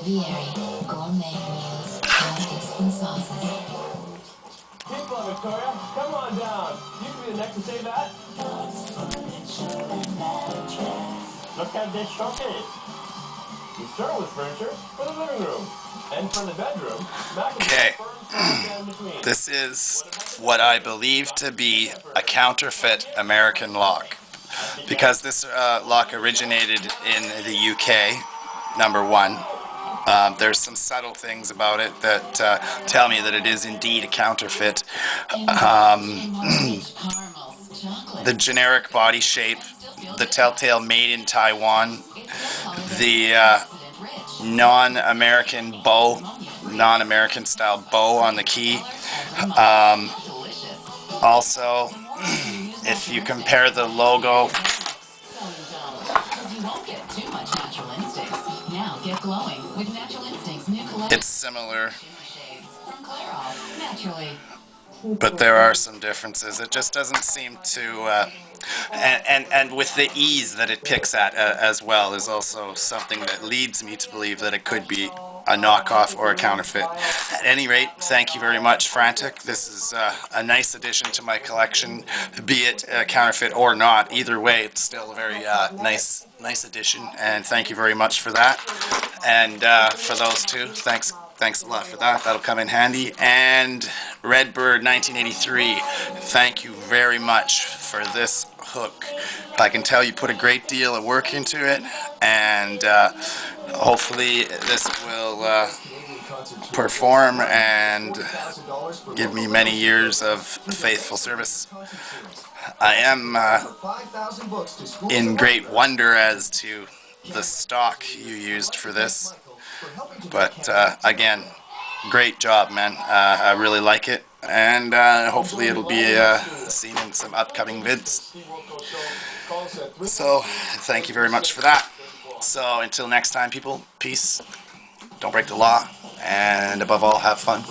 gourmet meals, pastas and sauces. Keep on, Victoria. Come on down. You can be the next to say that. Look at this showcase. We start with furniture for the living room. And for the bedroom, Okay, this is what I believe to be a counterfeit American lock. Because this lock originated in the UK, number one. There's some subtle things about it that tell me that it is indeed a counterfeit. The generic body shape, the telltale made in Taiwan, the non-American bow, non-American style bow on the key. Also, if you compare the logo, it's similar, but there are some differences. It just doesn't seem to, and with the ease that it picks at as well is also something that leads me to believe that it could be a knockoff or a counterfeit. At any rate, thank you very much, Frantic. This is a nice addition to my collection, be it a counterfeit or not. Either way, it's still a very nice addition, and thank you very much for that. And for those two, thanks a lot for that. That'll come in handy. And Redbird 1983, thank you very much for this hook. I can tell you put a great deal of work into it, and hopefully this will perform and give me many years of faithful service. I am in great wonder as to the stock you used for this, but again, great job, man. I really like it, and hopefully it'll be seen in some upcoming vids. So thank you very much for that. So until next time, people, peace, don't break the law, and above all, have fun.